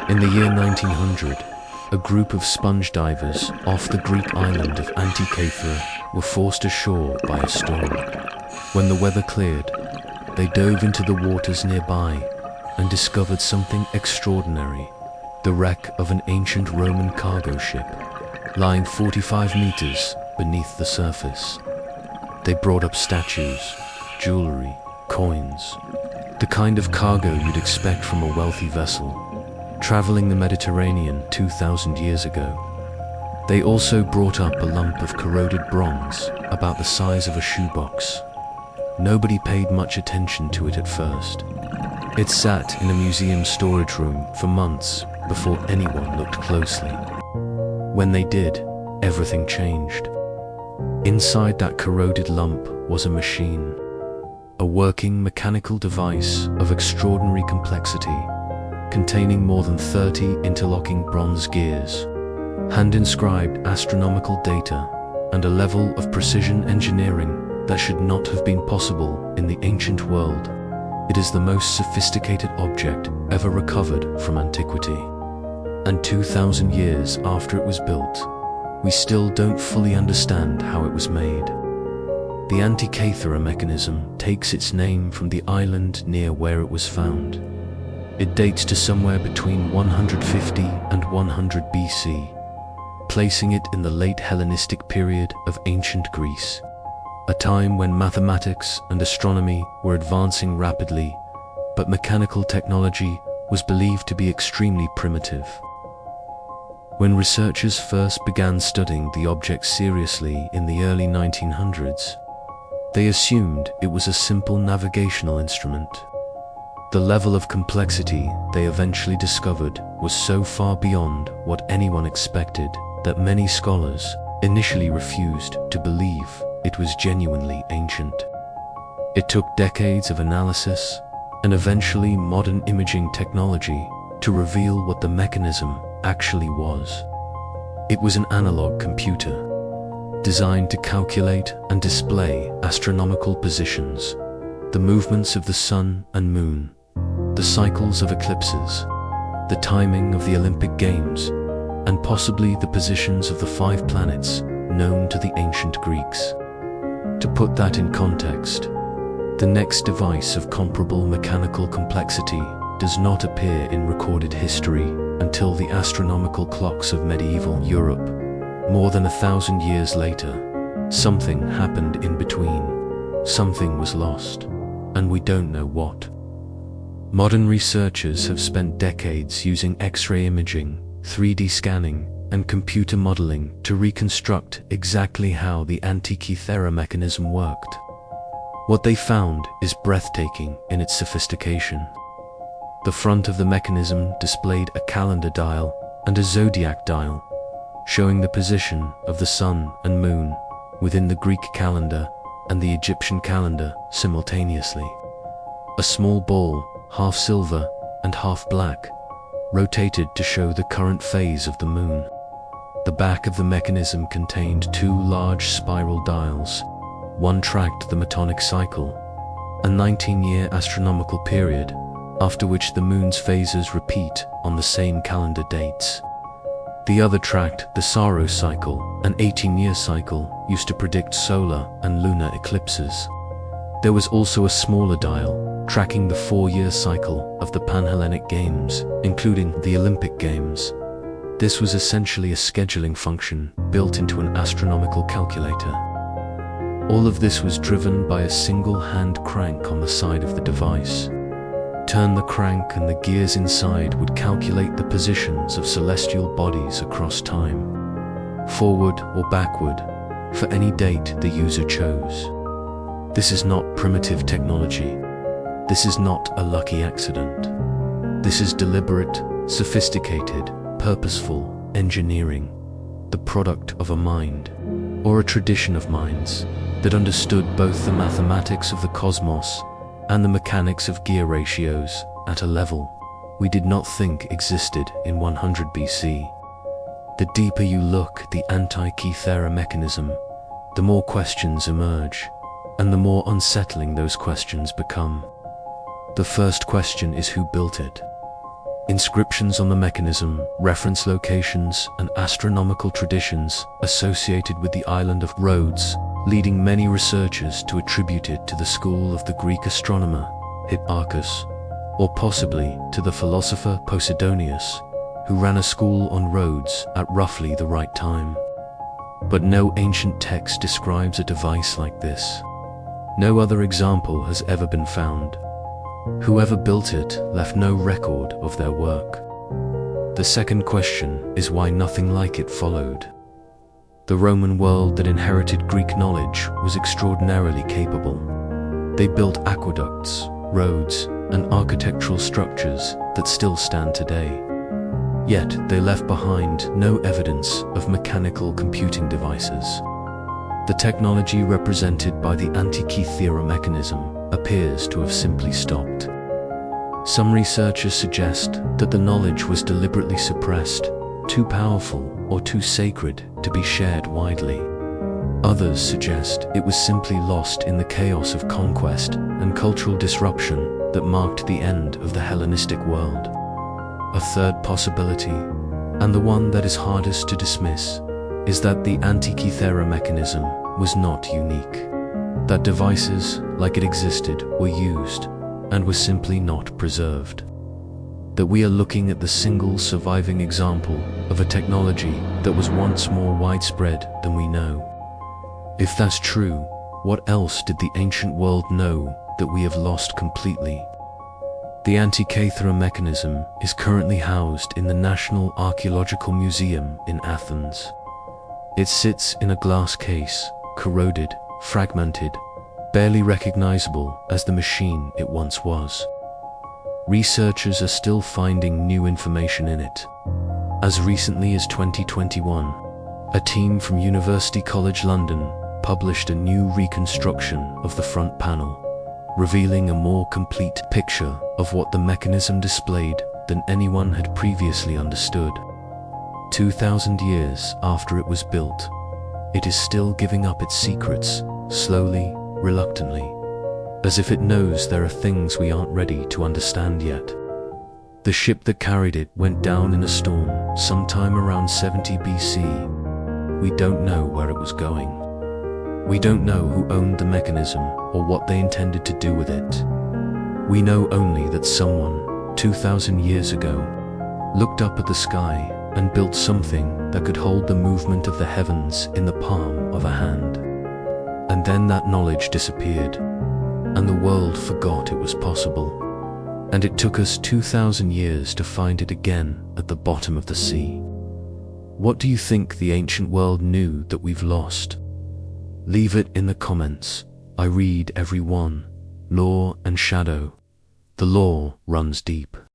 In the year 1900, a group of sponge divers off the Greek island of Antikythera were forced ashore by a storm. When the weather cleared, they dove into the waters nearby and discovered something extraordinary: the wreck of an ancient Roman cargo ship, lying 45 meters beneath the surface. They brought up statues, jewelry, coins, the kind of cargo you'd expect from a wealthy vessel traveling the Mediterranean 2,000 years ago. They also brought up a lump of corroded bronze about the size of a shoebox. Nobody paid much attention to it at first. It sat in a museum storage room for months before anyone looked closely. When they did, everything changed. Inside that corroded lump was a machine, a working mechanical device of extraordinary complexity, containing more than 30 interlocking bronze gears, hand-inscribed astronomical data, and a level of precision engineering that should not have been possible in the ancient world. It is the most sophisticated object ever recovered from antiquity. And 2,000 years after it was built, we still don't fully understand how it was made. The Antikythera Mechanism takes its name from the island near where it was found. It dates to somewhere between 150 and 100 BC, placing it in the late Hellenistic period of ancient Greece, a time when mathematics and astronomy were advancing rapidly, but mechanical technology was believed to be extremely primitive. When researchers first began studying the object seriously in the early 1900s, they assumed it was a simple navigational instrument. The level of complexity they eventually discovered was so far beyond what anyone expected that many scholars initially refused to believe it was genuinely ancient. It took decades of analysis and eventually modern imaging technology to reveal what the mechanism actually was. It was an analog computer, designed to calculate and display astronomical positions, the movements of the sun and moon, the cycles of eclipses, the timing of the Olympic Games, and possibly the positions of the 5 planets known to the ancient Greeks. To put that in context, the next device of comparable mechanical complexity does not appear in recorded history until the astronomical clocks of medieval Europe. More than 1,000 years later, something happened in between. Something was lost, and we don't know what. Modern researchers have spent decades using X-ray imaging, 3D scanning, and computer modeling to reconstruct exactly how the Antikythera mechanism worked. What they found is breathtaking in its sophistication. The front of the mechanism displayed a calendar dial and a zodiac dial, showing the position of the sun and moon within the Greek calendar and the Egyptian calendar simultaneously. A small ball, half silver and half black, rotated to show the current phase of the moon. The back of the mechanism contained 2 large spiral dials. One tracked the Metonic cycle, a 19-year astronomical period, after which the moon's phases repeat on the same calendar dates. The other tracked the Saros cycle, an 18-year cycle used to predict solar and lunar eclipses. There was also a smaller dial, tracking the 4-year cycle of the Pan-Hellenic Games, including the Olympic Games. This was essentially a scheduling function built into an astronomical calculator. All of this was driven by a single hand crank on the side of the device. Turn the crank and the gears inside would calculate the positions of celestial bodies across time, forward or backward, for any date the user chose. This is not primitive technology. This is not a lucky accident. This is deliberate, sophisticated, purposeful engineering, the product of a mind, or a tradition of minds, that understood both the mathematics of the cosmos and the mechanics of gear ratios at a level we did not think existed in 100 BC. The deeper you look at the Antikythera mechanism, the more questions emerge, and the more unsettling those questions become. The first question is, who built it? Inscriptions on the mechanism reference locations and astronomical traditions associated with the island of Rhodes, leading many researchers to attribute it to the school of the Greek astronomer Hipparchus, or possibly to the philosopher Posidonius, who ran a school on Rhodes at roughly the right time. But no ancient text describes a device like this. No other example has ever been found. Whoever built it left no record of their work. The second question is why nothing like it followed. The Roman world that inherited Greek knowledge was extraordinarily capable. They built aqueducts, roads, and architectural structures that still stand today. Yet they left behind no evidence of mechanical computing devices. The technology represented by the Antikythera Mechanism appears to have simply stopped. Some researchers suggest that the knowledge was deliberately suppressed, too powerful or too sacred to be shared widely. Others suggest it was simply lost in the chaos of conquest and cultural disruption that marked the end of the Hellenistic world. A third possibility, and the one that is hardest to dismiss, is that the Antikythera Mechanism was not unique. That devices, like it existed, were used, and were simply not preserved. That we are looking at the single surviving example of a technology that was once more widespread than we know. If that's true, what else did the ancient world know that we have lost completely? The Antikythera Mechanism is currently housed in the National Archaeological Museum in Athens. It sits in a glass case, corroded, fragmented, barely recognizable as the machine it once was. Researchers are still finding new information in it. As recently as 2021, a team from University College London published a new reconstruction of the front panel, revealing a more complete picture of what the mechanism displayed than anyone had previously understood. 2,000 years after it was built, it is still giving up its secrets, slowly, reluctantly, as if it knows there are things we aren't ready to understand yet. The ship that carried it went down in a storm sometime around 70 BC. We don't know where it was going. We don't know who owned the mechanism or what they intended to do with it. We know only that someone, 2,000 years ago, looked up at the sky and built something that could hold the movement of the heavens in the palm of a hand. And then that knowledge disappeared, and the world forgot it was possible. And it took us 2,000 years to find it again at the bottom of the sea. What do you think the ancient world knew that we've lost? Leave it in the comments. I read every one. Law and shadow. The law runs deep.